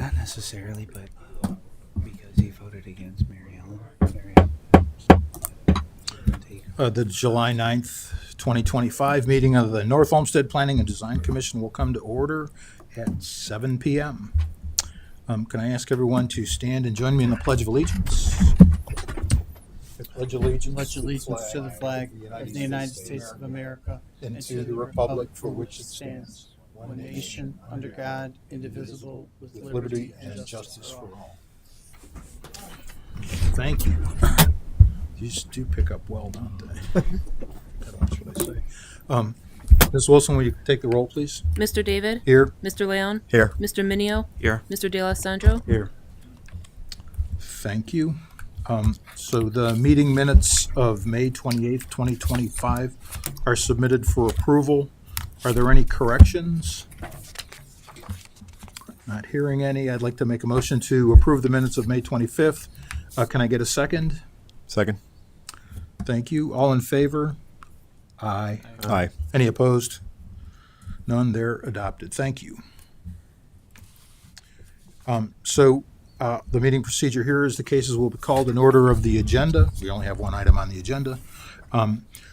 Not necessarily, but because he voted against Mary Ellen. The July 9th, 2025 meeting of the North Olmsted Planning and Design Commission will come to order at 7 p.m. Can I ask everyone to stand and join me in the Pledge of Allegiance? I pledge allegiance to the flag of the United States of America and to the republic for which it stands, one nation, under God, indivisible, with liberty and justice for all. Thank you. These do pick up well, don't they? What else should I say? Ms. Wilson, will you take the roll, please? Mr. David? Here. Mr. Leon? Here. Mr. Minio? Here. Mr. D'Alessandro? Here. Thank you. So the meeting minutes of May 28th, 2025 are submitted for approval. Are there any corrections? Not hearing any. I'd like to make a motion to approve the minutes of May 25th. Can I get a second? Second. Thank you. All in favor? Aye. Aye. Any opposed? None. They're adopted. Thank you. The meeting procedure here is the cases will be called in order of the agenda. We only have one item on the agenda.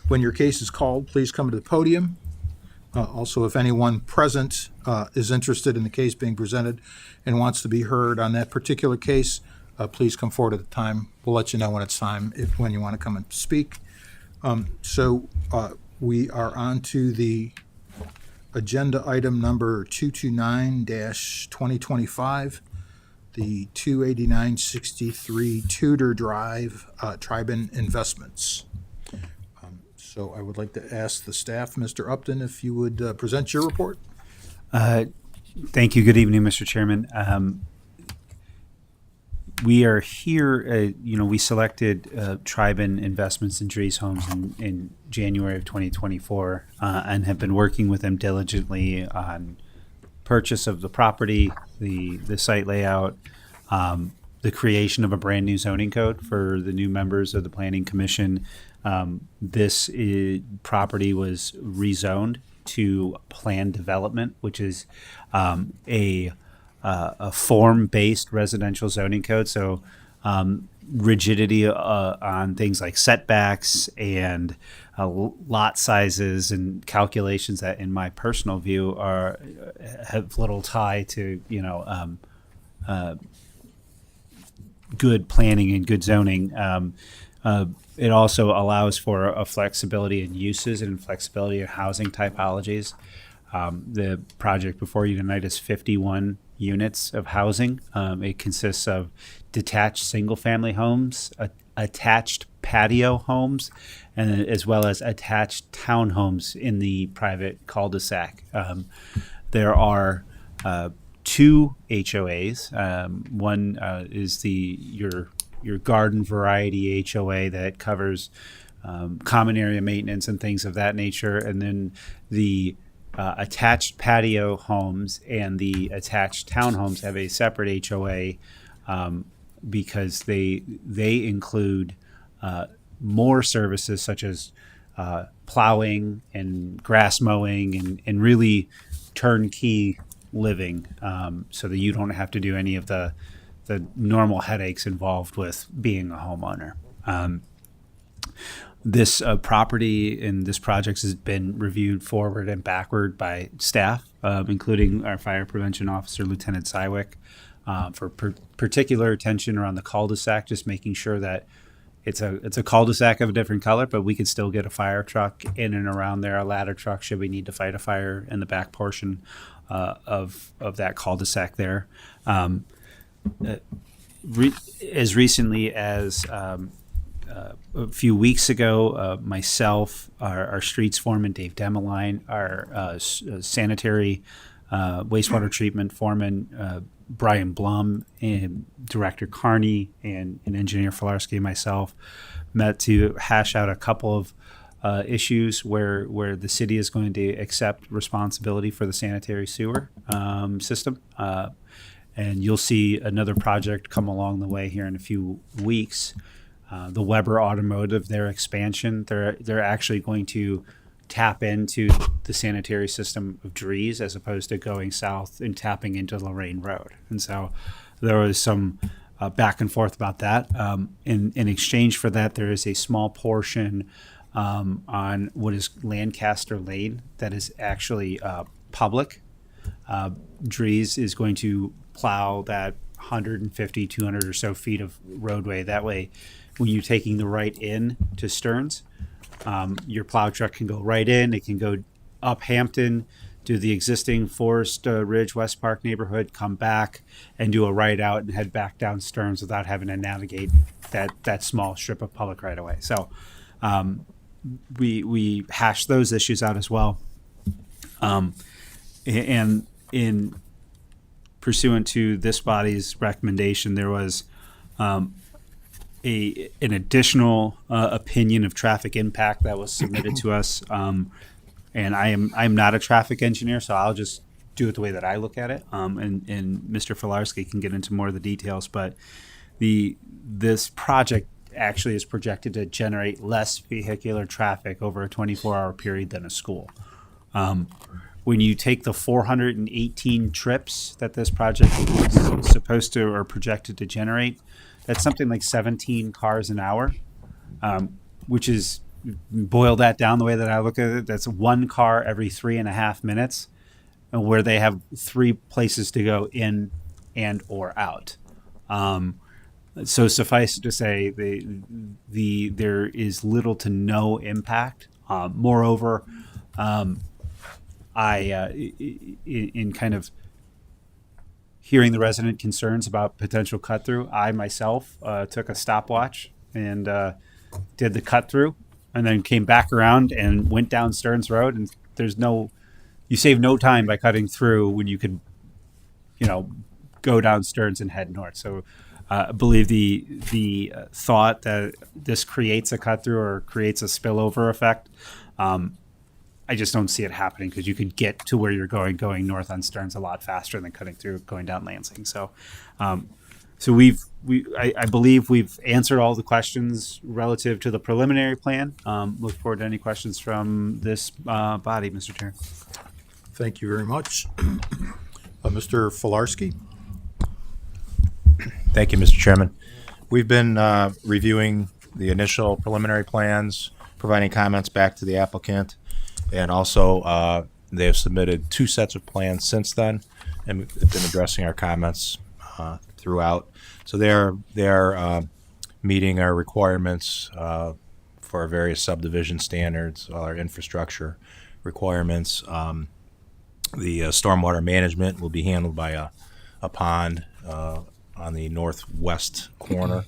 When your case is called, please come to the podium. Also, if anyone present is interested in the case being presented and wants to be heard on that particular case, please come forward at the time. We'll let you know when it's time, when you want to come and speak. We are on to the agenda item number 229-2025, the 28963 Tudor Drive, Tribun Investments. So I would like to ask the staff, Mr. Upton, if you would present your report. Thank you. Good evening, Mr. Chairman. We are here, we selected Tribun Investments in Drees Homes in January of 2024 and have been working with them diligently on purchase of the property, the site layout, the creation of a brand new zoning code for the new members of the Planning Commission. This property was rezoned to planned development, which is a form-based residential zoning code. So rigidity on things like setbacks and lot sizes and calculations that, in my personal view, have little tie to good planning and good zoning. It also allows for a flexibility in uses and flexibility in housing typologies. The project before you tonight is 51 units of housing. It consists of detached single-family homes, attached patio homes, and as well as attached townhomes in the private cul-de-sac. There are two HOAs. One is your garden variety HOA that covers common area maintenance and things of that nature, and then the attached patio homes and the attached townhomes have a separate HOA because they include more services such as plowing and grass mowing and really turnkey living, so that you don't have to do any of the normal headaches involved with being a homeowner. This property and this project has been reviewed forward and backward by staff, including our fire prevention officer, Lieutenant Sywick, for particular attention around the cul-de-sac, just making sure that it's a cul-de-sac of a different color, but we could still get a fire truck in and around there, a ladder truck should we need to fight a fire in the back portion of that cul-de-sac there. As recently as a few weeks ago, myself, our streets foreman, Dave Demeline, our sanitary wastewater treatment foreman, Brian Blum, and Director Carney, and Engineer Filarski and myself met to hash out a couple of issues where the city is going to accept responsibility for the sanitary sewer system. And you'll see another project come along the way here in a few weeks. The Weber Automotive, their expansion, they're actually going to tap into the sanitary system of Dries as opposed to going south and tapping into Lorraine Road. And so there was some back and forth about that. In exchange for that, there is a small portion on what is Lancaster Lane that is actually public. Dries is going to plow that 150, 200 or so feet of roadway. That way, when you're taking the right in to Stearns, your plow truck can go right in. It can go up Hampton, do the existing Forest Ridge West Park neighborhood, come back and do a right out and head back down Stearns without having to navigate that small strip of public right away. So we hashed those issues out as well. And in pursuant to this body's recommendation, there was an additional opinion of traffic impact that was submitted to us. And I'm not a traffic engineer, so I'll just do it the way that I look at it. And Mr. Filarski can get into more of the details, but this project actually is projected to generate less vehicular traffic over a 24-hour period than a school. When you take the 418 trips that this project is supposed to or projected to generate, that's something like 17 cars an hour, which is, boil that down the way that I look at it, that's one car every 3.5 minutes, where they have 3 places to go in and or out. So suffice it to say, there is little to no impact. Moreover, in kind of hearing the resident concerns about potential cut through, I myself took a stopwatch and did the cut through, and then came back around and went down Stearns Road. And you save no time by cutting through when you could, go down Stearns and head north. So I believe the thought that this creates a cut through or creates a spillover effect, I just don't see it happening, because you could get to where you're going north on Stearns a lot faster than cutting through going down Lansing. So, I believe we've answered all the questions relative to the preliminary plan. Look forward to any questions from this body, Mr. Chair. Thank you very much. Mr. Filarski? Thank you, Mr. Chairman. We've been reviewing the initial preliminary plans, providing comments back to the applicant, and also they have submitted 2 sets of plans since then, and we've been addressing our comments throughout. So they are meeting our requirements for our various subdivision standards, all our infrastructure requirements. The stormwater management will be handled by a pond on the northwest corner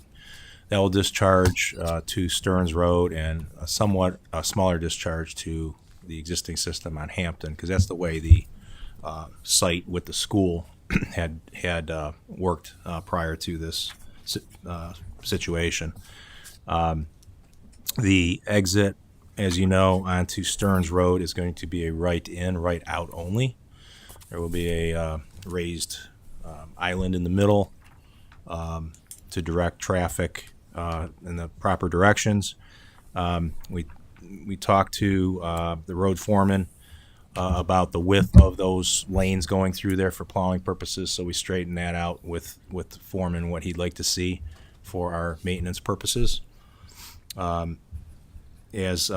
that will discharge to Stearns Road, and a somewhat smaller discharge to the existing system on Hampton, because that's the way the site with the school had worked prior to this situation. The exit, as you know, onto Stearns Road is going to be a right in, right out only. There will be a raised island in the middle to direct traffic in the proper directions. We talked to the road foreman about the width of those lanes going through there for plowing purposes, so we straightened that out with the foreman, what he'd like to see for our maintenance purposes. As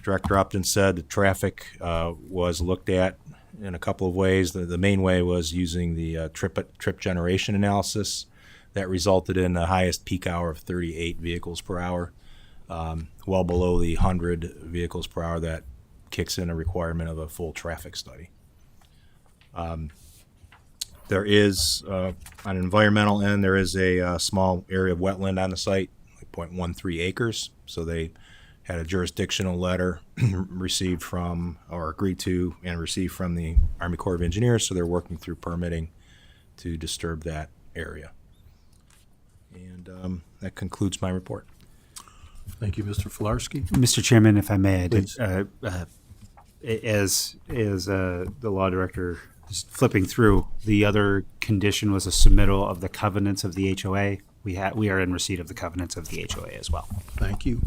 Director Upton said, the traffic was looked at in a couple of ways. The main way was using the trip generation analysis that resulted in the highest peak hour of 38 vehicles per hour, well below the 100 vehicles per hour that kicks in a requirement of a full traffic study. There is, on an environmental end, there is a small area of wetland on the site, like 0.13 acres. So they had a jurisdictional letter received from, or agreed to and received from the Army Corps of Engineers, so they're working through permitting to disturb that area. And that concludes my report. Thank you, Mr. Filarski. Mr. Chairman, if I may, I did, Please. as the law director, just flipping through, the other condition was a submittal of the covenants of the HOA. We are in receipt of the covenants of the HOA as well. Thank you.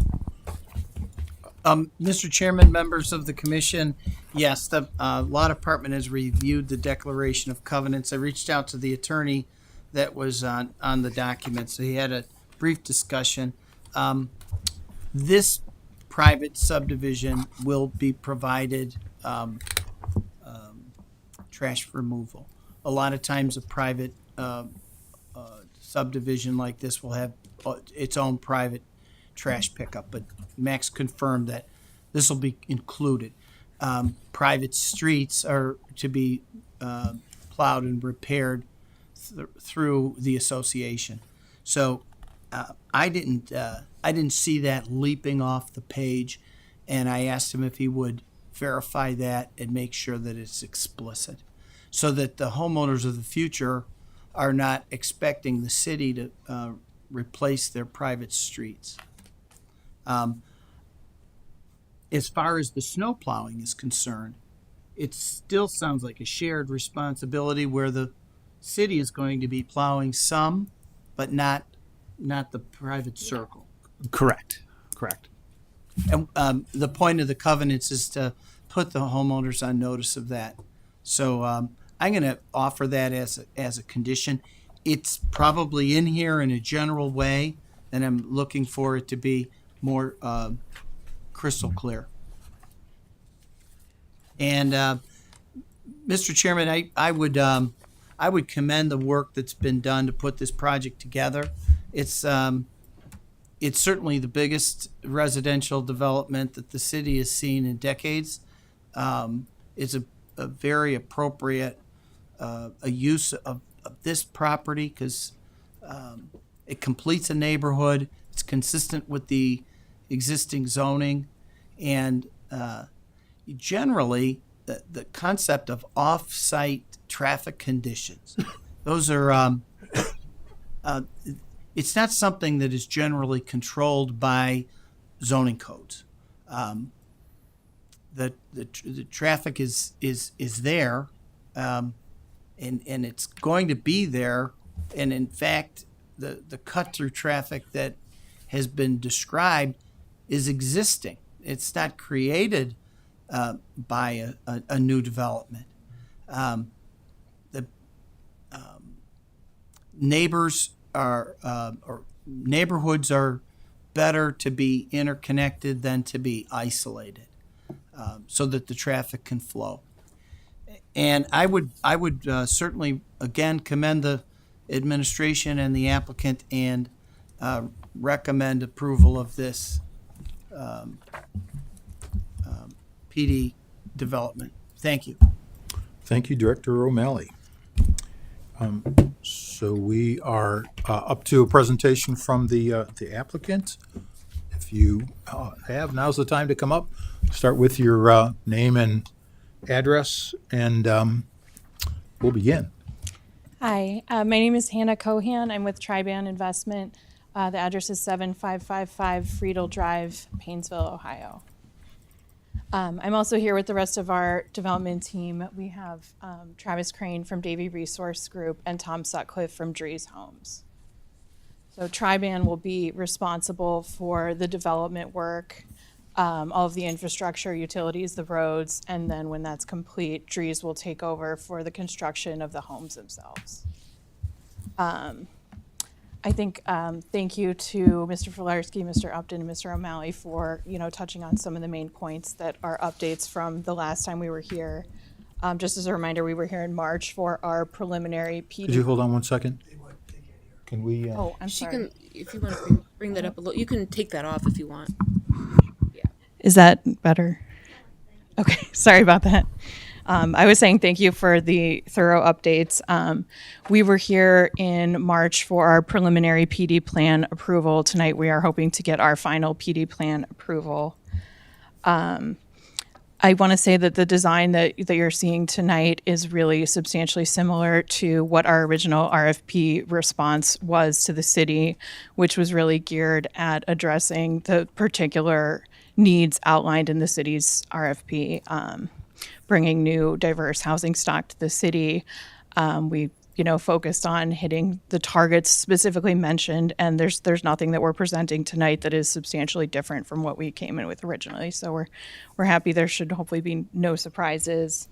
Mr. Chairman, members of the commission, yes, the law department has reviewed the declaration of covenants. I reached out to the attorney that was on the document, so he had a brief discussion. This private subdivision will be provided trash removal. A lot of times a private subdivision like this will have its own private trash pickup, but Max confirmed that this will be included. Private streets are to be plowed and repaired through the association. So I didn't see that leaping off the page, and I asked him if he would verify that and make sure that it's explicit, so that the homeowners of the future are not expecting the city to replace their private streets. As far as the snow plowing is concerned, it still sounds like a shared responsibility where the city is going to be plowing some, but not the private circle. Correct. And the point of the covenants is to put the homeowners on notice of that. So I'm going to offer that as a condition. It's probably in here in a general way, and I'm looking for it to be more crystal clear. And Mr. Chairman, I would commend the work that's been done to put this project together. It's certainly the biggest residential development that the city has seen in decades. It's a very appropriate a use of this property because it completes a neighborhood. It's consistent with the existing zoning, and generally the concept of off-site traffic conditions. Those are it's not something that is generally controlled by zoning codes. The traffic is there, and it's going to be there. And in fact, the cut-through traffic that has been described is existing. It's not created by a new development. The neighbors or neighborhoods are better to be interconnected than to be isolated, so that the traffic can flow. And I would certainly again commend the administration and the applicant and recommend approval of this PD development. Thank you. Thank you, Director O'Malley. So we are up to a presentation from the applicant. If you have, now's the time to come up. Start with your name and address, and we'll begin. Hi, my name is Hannah Cohan. I'm with Triban Investment. The address is 7555 Friedel Drive, Painesville, Ohio. I'm also here with the rest of our development team. We have Travis Crane from Davie Resource Group and Tom Sutcliffe from Drees Homes. So Triban will be responsible for the development work, all of the infrastructure, utilities, the roads, and then when that's complete, Drees will take over for the construction of the homes themselves. I think thank you to Mr. Filarski, Mr. Upton, and Mr. O'Malley for touching on some of the main points that are updates from the last time we were here. Just as a reminder, we were here in March for our preliminary PD. Could you hold on one second? Can we? Oh, I'm She sorry. can, if you want to bring that up a little, you can take that off if you want. Is that better? Okay, sorry about that. I was saying thank you for the thorough updates. We were here in March for our preliminary PD plan approval. Tonight we are hoping to get our final PD plan approval. I want to say that the design that you're seeing tonight is really substantially similar to what our original RFP response was to the city, which was really geared at addressing the particular needs outlined in the city's RFP, bringing new diverse housing stock to the city. We focused on hitting the targets specifically mentioned, and there's nothing that we're presenting tonight that is substantially different from what we came in with originally. So we're happy. There should hopefully be no surprises.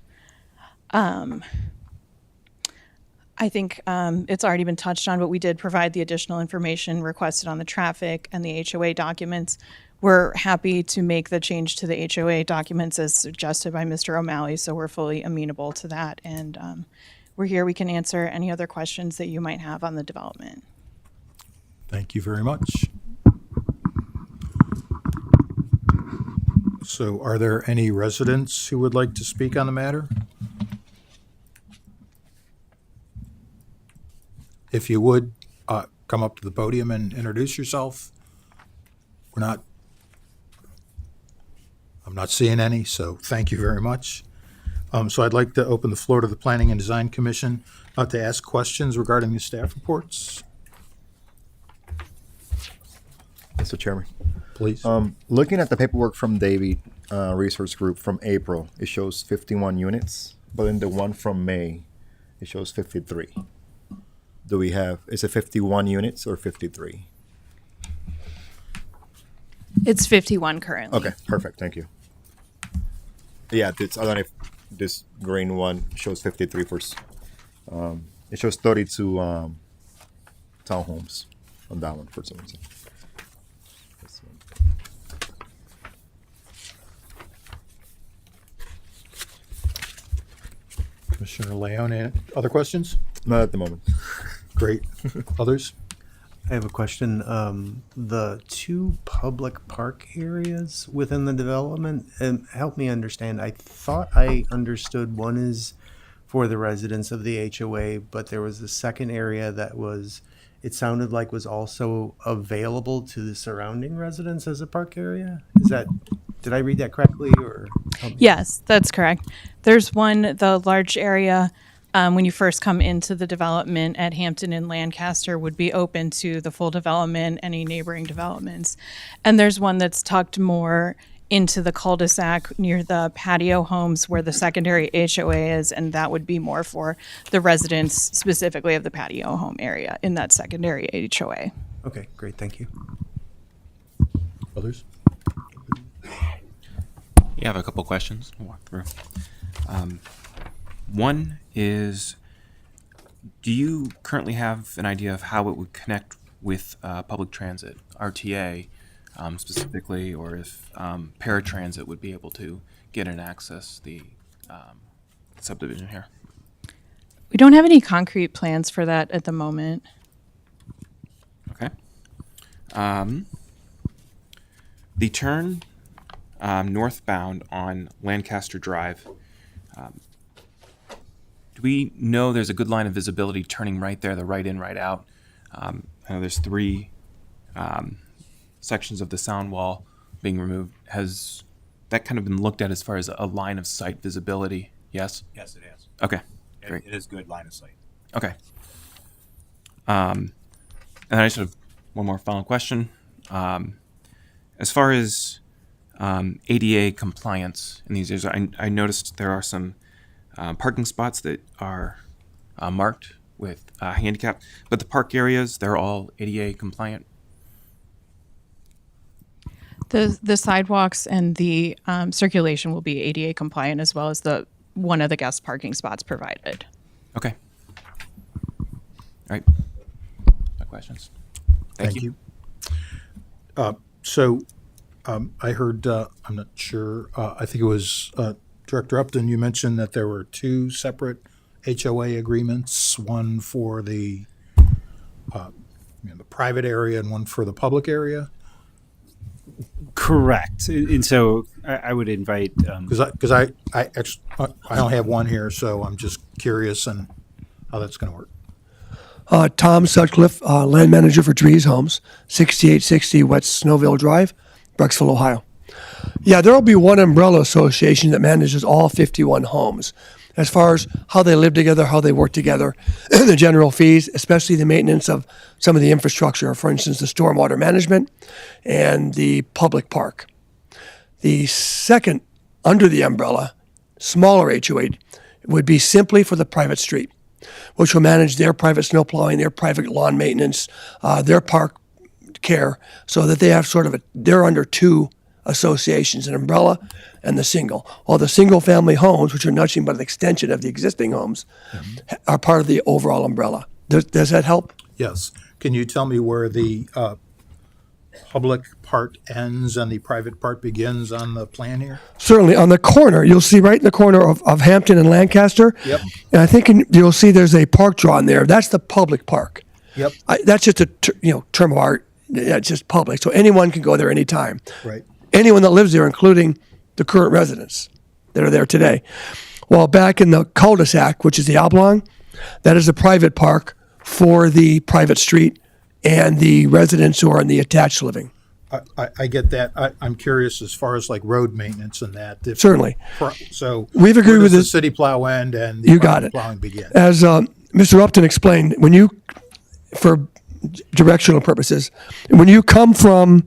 I think it's already been touched on, but we did provide the additional information requested on the traffic and the HOA documents. We're happy to make the change to the HOA documents as suggested by Mr. O'Malley, so we're fully amenable to that. And we're here. We can answer any other questions that you might have on the development. Thank you very much. So are there any residents who would like to speak on the matter? If you would, come up to the podium and introduce yourself. I'm not seeing any, so thank you very much. So I'd like to open the floor to the Planning and Design Commission to ask questions regarding the staff reports, Mr. Chairman. please. Looking at the paperwork from Davy Resource Group from April, it shows 51 units, but in the one from May, it shows 53. Is it 51 units or 53? It's 51 currently. Okay, perfect, thank you. Yeah, I don't know if this green one shows 53 it shows 32 townhomes on that one for some reason. This one. Commissioner Leone, other questions? Not at the moment. Great. Others? I have a question. The two public park areas within the development, help me understand. I thought I understood one is for the residents of the HOA, but there was a second area that it sounded like was also available to the surrounding residents as a park area. Did I read that correctly or? Yes, that's correct. There's the large area when you first come into the development at Hampton and Lancaster would be open to the full development, any neighboring developments. And there's one that's tucked more into the cul-de-sac near the patio homes where the secondary HOA is, and that would be more for the residents specifically of the patio home area in that secondary HOA. Okay, great, thank you. Others? Yeah, I have a couple questions to walk through. One is, do you currently have an idea of how it would connect with public transit, RTA specifically, or if paratransit would be able to get and access the subdivision here? We don't have any concrete plans for that at the moment. Okay. The turn northbound on Lancaster Drive, do we know there's a good line of visibility turning right there, the right in, right out? I know there's 3 sections of the sound wall being removed. Has that kind of been looked at as far as a line of sight visibility? Yes? Yes, it is. Okay, great. It is good line of sight. Okay. And I just have one more final question. As far as ADA compliance in these areas, I noticed there are some parking spots that are marked with handicap, but the park areas, they're all ADA compliant. The sidewalks and the circulation will be ADA compliant, as well as one of the guest parking spots provided. Okay. All right. No questions. Thank you. So I heard, I'm not sure, I think it was Director Upton, you mentioned that there were 2 separate HOA agreements, one for the private area and one for the public area? Correct. And so I would invite, Because I only have one here, so I'm just curious on how that's going to work. Tom Sutcliffe, land manager for Trees Homes, 6860 West Snowville Drive, Brecksville, Ohio. Yeah, there will be one umbrella association that manages all 51 homes. As far as how they live together, how they work together, the general fees, especially the maintenance of some of the infrastructure, for instance, the stormwater management and the public park. The second, under the umbrella, smaller HOA would be simply for the private street. which will manage their private snow plowing, their private lawn maintenance, their park care, so that they have sort of they're under two associations, an umbrella and the single. While the single family homes, which are nothing but an extension of the existing homes, are part of the overall umbrella. Does that help? Yes. Can you tell me where the public part ends and the private part begins on the plan here? Certainly. On the corner, you'll see right in the corner of Hampton and Lancaster. Yep. And I think you'll see there's a park drawn there. That's the public park. Yep. That's just a term of art. It's just public, so anyone can go there anytime. Right. Anyone that lives there, including the current residents that are there today. While back in the cul-de-sac, which is the oblong, that is a private park for the private street and the residents who are in the attached living. I get that. I'm curious as far as like road maintenance and that. Certainly. So We've agreed where with does the this. city plow end and the You got private it. plowing begin? As Mr. Upton explained, for directional purposes, when you come from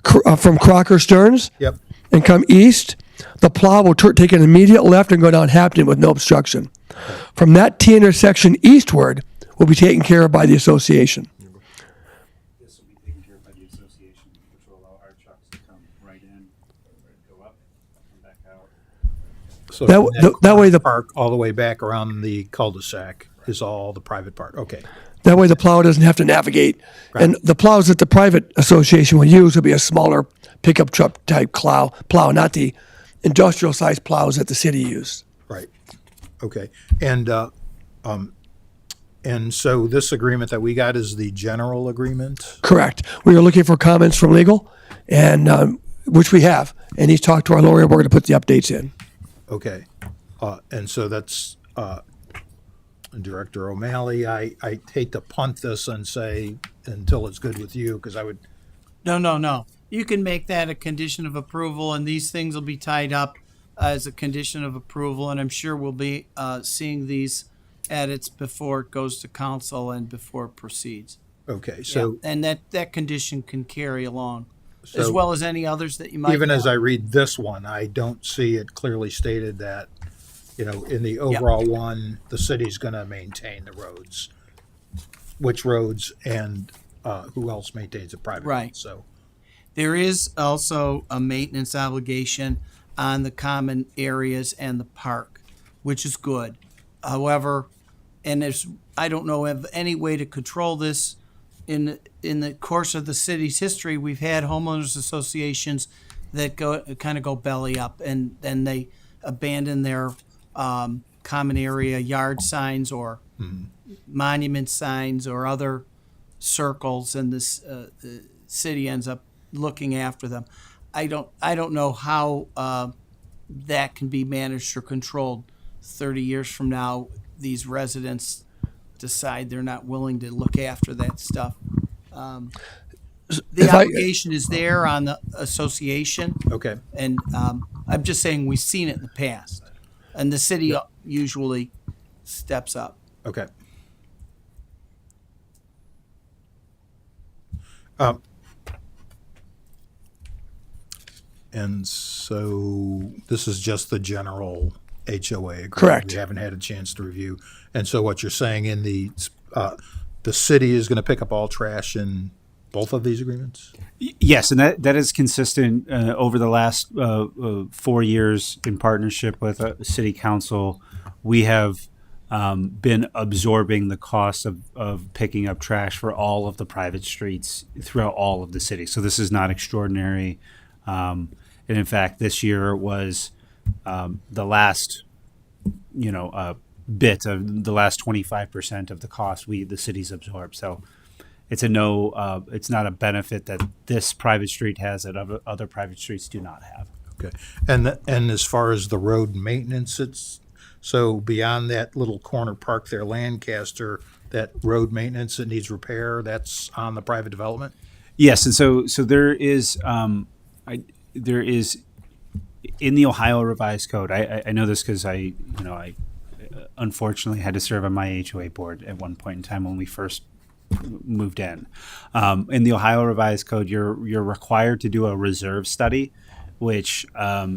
Crocker Stearns Yep. and come east, the plow will take an immediate left and go down Hampton with no obstruction. From that T intersection eastward will be taken care of by the association. This will be taken care of by the association, which will allow our trucks to come right in, go up, come back out. So That way the park all the way back around the cul-de-sac is all the private part. Okay. That way the plow doesn't have to navigate. Right. And the plows that the private association will use will be a smaller pickup truck type plow, not the industrial sized plows that the city used. Right. Okay. And so this agreement that we got is the general agreement? Correct. We are looking for comments from legal, and which we have. And he's talked to our lawyer. We're going to put the updates in. Okay. And so that's Director O'Malley. I hate to punt this and say until it's good with you, because I would. No. You can make that a condition of approval, and these things will be tied up as a condition of approval, and I'm sure we'll be seeing these edits before it goes to council and before it proceeds. Okay. So And that condition can carry along, as So- well as any others that you might even as want. I read this one, I don't see it clearly stated that, in the overall one, the city's going to maintain the roads. Which roads and who else maintains a private Right. road? So, There is also a maintenance obligation on the common areas and the park, which is good. However, I don't know of any way to control this. In the course of the city's history, we've had homeowners associations that go belly up, and then they abandon their common area yard signs or monument signs or other circles, and the city ends up looking after them. I don't know how that can be managed or controlled. 30 years from now, these residents decide they're not willing to look after that stuff. The If I- obligation is there on the association, okay. and I'm just saying we've seen it in the past, and the city usually steps up. Okay. And so this is just the general HOA agreement. Correct. We haven't had a chance to review. And so what you're saying in the city is going to pick up all trash in both of these agreements? Yes, and that is consistent over the last 4 years in partnership with City Council. We have been absorbing the cost of picking up trash for all of the private streets throughout all of the city. So this is not extraordinary. And in fact, this year was the last, bit of the last 25% of the cost the city's absorbed. So it's it's not a benefit that this private street has that other private streets do not have. Okay. And as far as the road maintenance, so beyond that little corner park there, Lancaster, that road maintenance that needs repair, that's on the private development? Yes, and so there is there is in the Ohio Revised Code. I know this because I unfortunately had to serve on my HOA board at one point in time when we first moved in. In the Ohio Revised Code, you're required to do a reserve study, which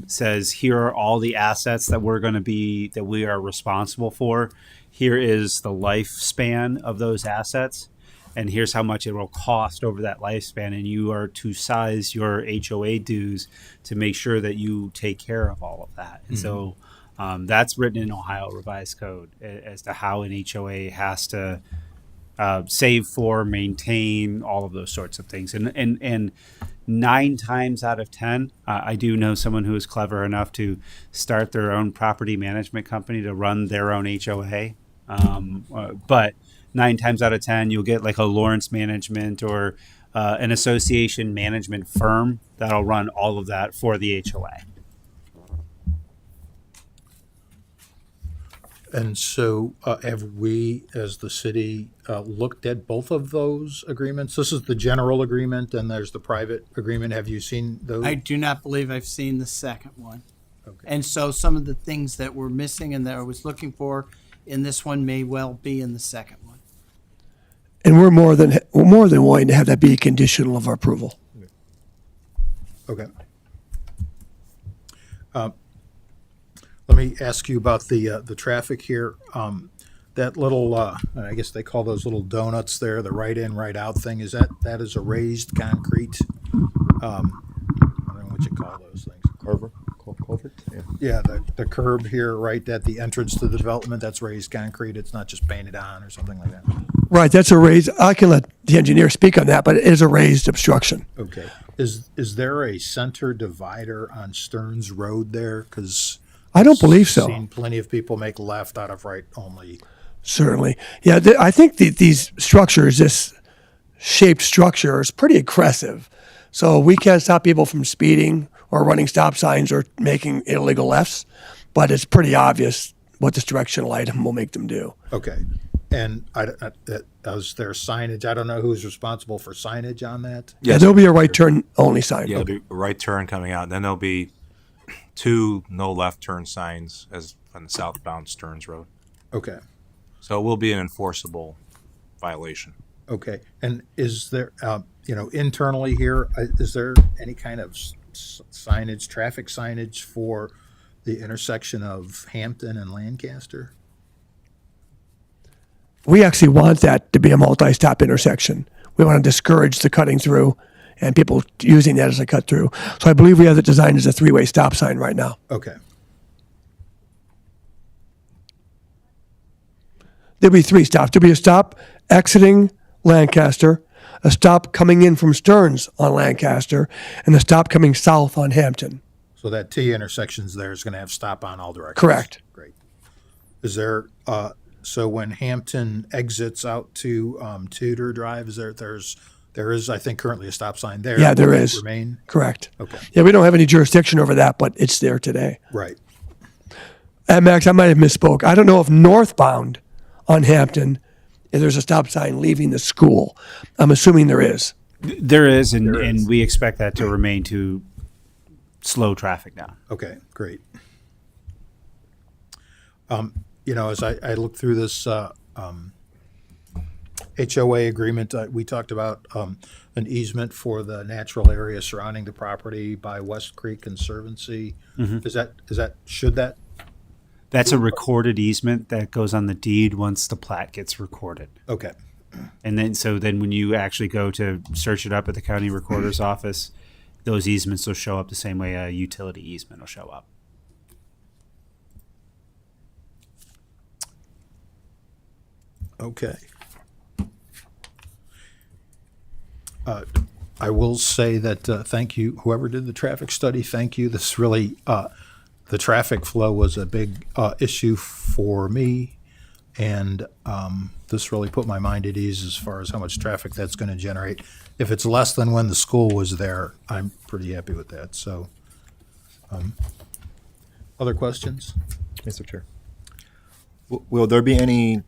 says here are all the assets that we are responsible for, here is the lifespan of those assets, and here's how much it will cost over that lifespan, and you are to size your HOA dues to make sure that you take care of all of that. And so that's written in Ohio Revised Code as to how an HOA has to save for, maintain, all of those sorts of things. And 9 times out of 10, I do know someone who is clever enough to start their own property management company to run their own HOA. But 9 times out of 10, you'll get like a Lawrence Management or an association management firm that'll run all of that for the HOA. And so have we, as the city, looked at both of those agreements? This is the general agreement and there's the private agreement. Have you seen those? I do not believe I've seen the second one. Okay. And so some of the things that were missing and that I was looking for in this one may well be in the second one. And we're more than willing to have that be conditional of our approval. Okay. Let me ask you about the traffic here. That little, I guess they call those little donuts there, the right in, right out thing. Is that is a raised concrete? I don't know what you call those things. Culvert? Yeah. Yeah, the curb here, right at the entrance to the development. That's raised concrete. It's not just painted on or something like that. Right, that's a raised, I can let the engineer speak on that, but it is a raised obstruction. Okay. Is there a center divider on Stearns Road there? Because I don't believe so. Seen plenty of people make left out of right only. Certainly. Yeah, I think these structures, this shaped structure is pretty aggressive. So we can't stop people from speeding or running stop signs or making illegal lefts, but it's pretty obvious what this directional item will make them do. Okay. And is there signage? I don't know who's responsible for signage on that. Yeah, there'll be a right turn only sign. Yeah, there'll be a right turn coming out. Then there'll be 2 no left turn signs as on the southbound Stearns Road. Okay. So it will be an enforceable violation. Okay. And is there, internally here, is there any kind of signage, traffic signage for the intersection of Hampton and Lancaster? We actually want that to be a multi-stop intersection. We want to discourage the cutting through and people using that as a cut through. So I believe we have it designed as a 3-way stop sign right now. Okay. There'll be 3 stops. There'll be a stop exiting Lancaster, a stop coming in from Stearns on Lancaster, and a stop coming south on Hampton. So that T intersections there is going to have stop on all directions? Correct. Great. Is there, so when Hampton exits out to Tudor Drive, there is, I think, currently a stop sign there? Yeah, there Will it is. Remain? Correct. Okay. Yeah, we don't have any jurisdiction over that, but it's there today. Right. And Max, I might have misspoke. I don't know if northbound on Hampton, if there's a stop sign leaving the school. I'm assuming there is. There is, and we expect that to remain to slow traffic down. Okay, great. As I look through this HOA agreement, we talked about an easement for the natural area surrounding the property by West Creek Conservancy. Mm-hmm. That's a recorded easement that goes on the deed once the plat gets recorded. Okay. And then when you actually go to search it up at the county recorder's office, those easements will show up the same way a utility easement will show up. Okay. I will say that thank you, whoever did the traffic study. Thank you. This really, the traffic flow was a big issue for me, and this really put my mind at ease as far as how much traffic that's going to generate. If it's less than when the school was there, I'm pretty happy with that. So, other questions? Mr. Chair. Will there be any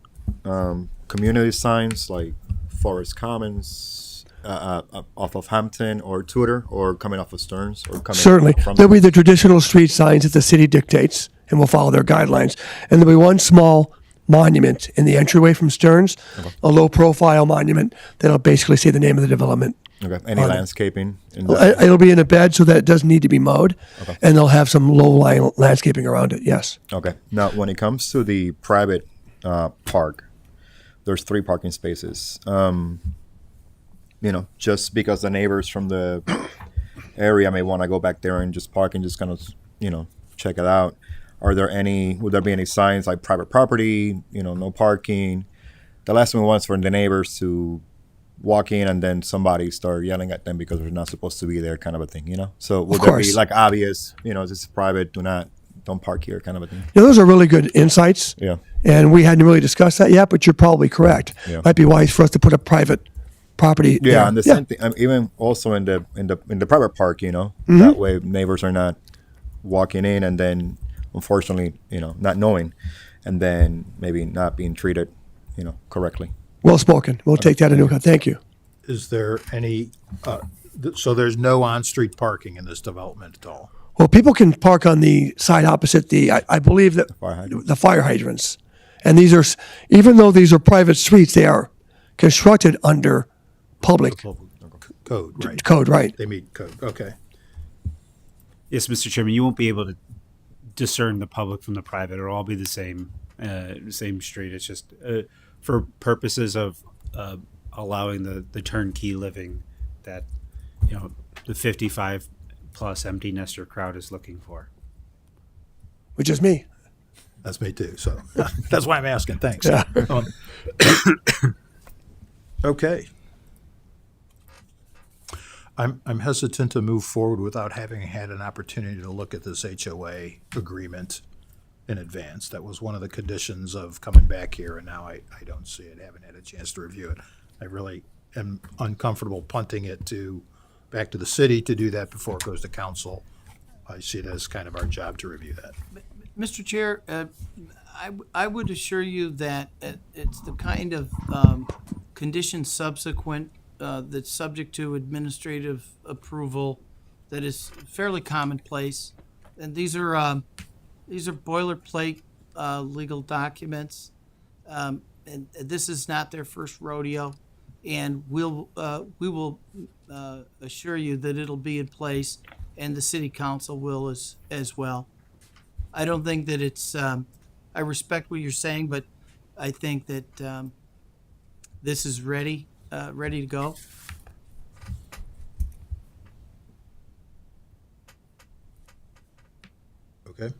community signs like Forest Commons off of Hampton or Tudor or coming off of Stearns or coming Certainly. from There'll be the traditional street signs that the city dictates, and we'll follow their guidelines. And there'll be one small monument in the entryway from Stearns, a low-profile monument that'll basically say the name of the development. Okay. Any on it. landscaping? In the, It'll be in a bed so that it doesn't need to be mowed, Okay. and they'll have some low-lying landscaping around it, yes. okay. Now, when it comes to the private park. There's 3 parking spaces. Just because the neighbors from the area may want to go back there and just park and just kind of, check it out. Would there be any signs like private property, no parking? The last thing we want is for the neighbors to walk in and then somebody start yelling at them because they're not supposed to be there, kind of a thing, So would there be course. like obvious, this is private, don't park here, kind of a thing? Those are really good insights. Yeah. And we hadn't really discussed that yet, but you're probably correct. Yeah. Might be wise for us to put a private property. Yeah, there. and the same thing. Even also in the private park, that way neighbors are not walking in and then, unfortunately, not knowing, and then maybe not being treated, correctly. Well spoken. We'll take that into account. Thank you. Is there any, so there's no on-street parking in this development at all? Well, people can park on the side opposite I believe that Fire hydrant. the fire hydrants. And these are, even though these are private streets, they are constructed under public Code, right? code, right? They meet code, okay. Yes, Mr. Chairman, you won't be able to discern the public from the private. It'll all be the same street. It's just for purposes of allowing the turnkey living that the 55 plus empty nester crowd is looking for. Which is me. That's me too, so that's why I'm asking, thanks. Yeah. Okay. I'm hesitant to move forward without having had an opportunity to look at this HOA agreement in advance. That was one of the conditions of coming back here, and now I don't see it, haven't had a chance to review it. I really am uncomfortable punting it back to the city to do that before it goes to council. I see it as kind of our job to review that. Mr. Chair, I would assure you that it's the kind of condition subsequent that's subject to administrative approval that is fairly commonplace. And these are boilerplate legal documents. And this is not their first rodeo. And we will assure you that it'll be in place, and the city council will as well. I don't think that it's, I respect what you're saying, but I think that this is ready to go. Okay?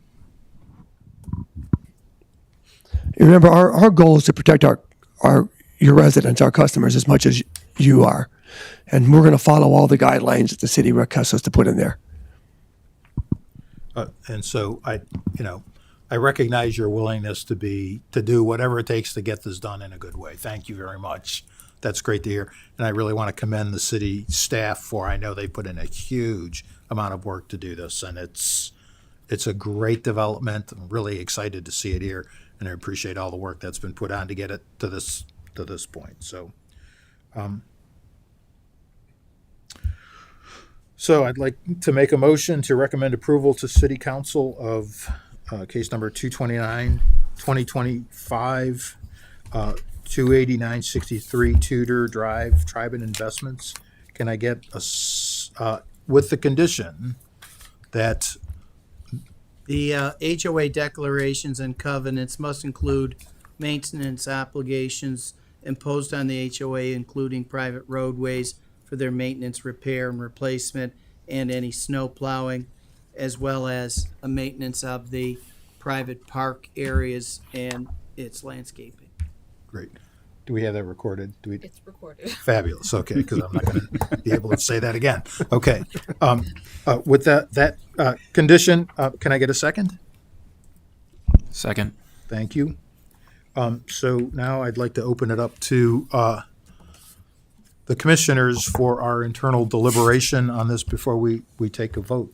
You remember, our goal is to protect your residents, our customers, as much as you are. And we're going to follow all the guidelines that the city requests us to put in there. And so I recognize your willingness to do whatever it takes to get this done in a good way. Thank you very much. That's great to hear. And I really want to commend the city staff I know they put in a huge amount of work to do this, and it's a great development. I'm really excited to see it here, and I appreciate all the work that's been put on to get it to this point. So I'd like to make a motion to recommend approval to City Council of case number 229, 2025, 28963 Tudor Drive, Tribe and Investments. Can I get with the condition that The HOA declarations and covenants must include maintenance obligations imposed on the HOA, including private roadways for their maintenance, repair, and replacement, and any snow plowing, as well as a maintenance of the private park areas and its landscaping. great. Do we have that recorded? It's recorded. Fabulous. Okay, because I'm not going to be able to say that again. Okay. With that condition, can I get a second? Second. Thank you. So now I'd like to open it up to the commissioners for our internal deliberation on this before we take a vote.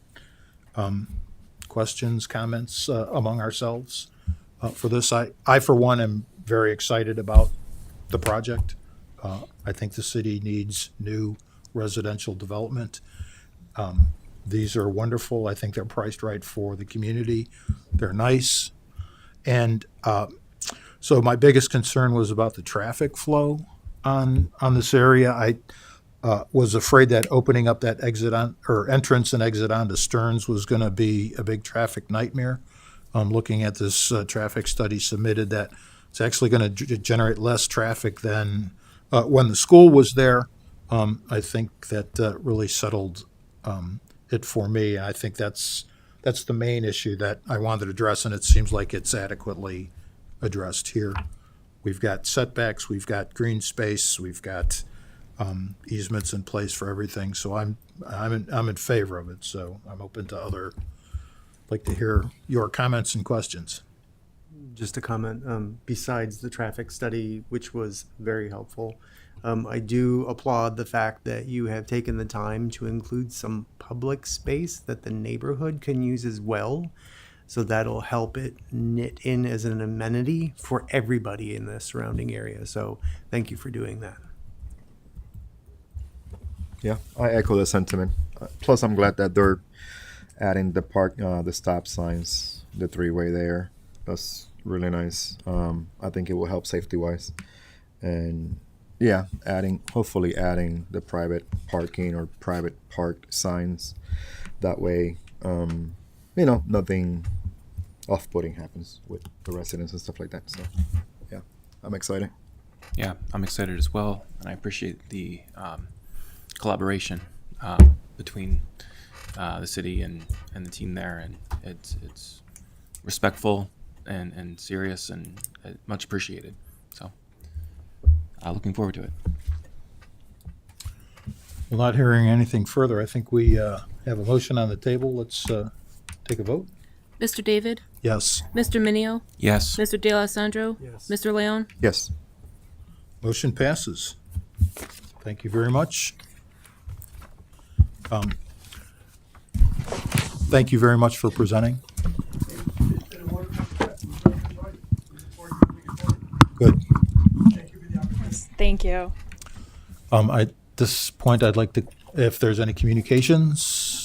Questions, comments among ourselves for this? I, for one, am very excited about the project. I think the city needs new residential development. These are wonderful. I think they're priced right for the community. They're nice. And so my biggest concern was about the traffic flow on this area. I was afraid that opening up that entrance and exit onto Stearns was going to be a big traffic nightmare. Looking at this traffic study submitted, that It's actually going to generate less traffic than when the school was there. I think that really settled it for me. I think that's the main issue that I wanted to address, and it seems like it's adequately addressed here. We've got setbacks, we've got green space, we've got easements in place for everything. So I'm in favor of it. So I'm open to like to hear your comments and questions. Just a comment, besides the traffic study, which was very helpful, I do applaud the fact that you have taken the time to include some public space that the neighborhood can use as well. So that'll help it knit in as an amenity for everybody in the surrounding area. So thank you for doing that. Yeah, I echo the sentiment. Plus, I'm glad that they're adding the stop signs, the three-way there. That's really nice. I think it will help safety-wise. And yeah, hopefully adding the private parking or private park signs. That way, nothing off-putting happens with the residents and stuff like that. So yeah, I'm excited. Yeah, I'm excited as well, and I appreciate the collaboration between the city and the team there, and it's respectful and serious and much appreciated. So looking forward to it. Well, not hearing anything further, I think we have a motion on the table. Let's take a vote. Mr. David? Yes. Mr. Minio? Yes. Mr. De Alessandro? Yes. Mr. Leon? Yes. Motion passes. Thank you very much. Thank you very much for presenting. Good. Thank you. At this point, I'd like to, if there's any communications.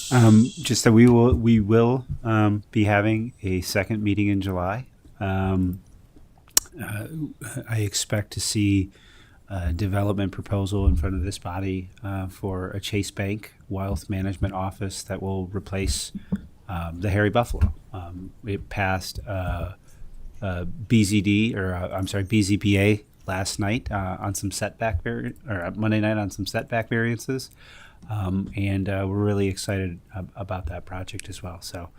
Just that we will be having a second meeting in July. I expect to see a development proposal in front of this body for a Chase Bank wealth management office that will replace the Harry Buffalo. It passed BZPA last night on some Monday night on some setback variances, and we're really excited about that project as well. So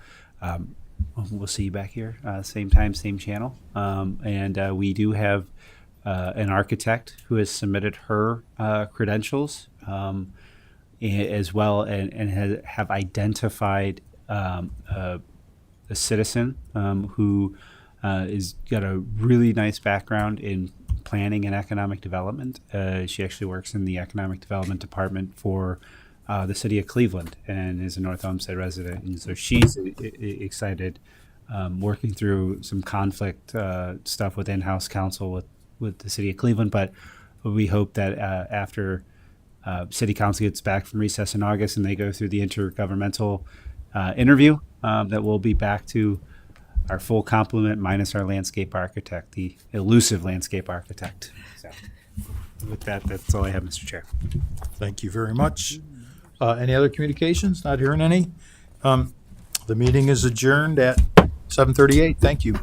we'll see you back here, same time, same channel, and we do have an architect who has submitted her credentials as well, and have identified a citizen who is got a really nice background in planning and economic development. She actually works in the economic development department for the city of Cleveland and is a North Olmsted resident. And so she's excited, working through some conflict stuff with in-house counsel with the city of Cleveland. But we hope that after city council gets back from recess in August and they go through the intergovernmental interview, that we'll be back to our full complement minus our landscape architect, the elusive landscape architect. So with that, that's all I have, Mr. Chair. Thank you very much. Any other communications? Not hearing any. The meeting is adjourned at 7:38. Thank you.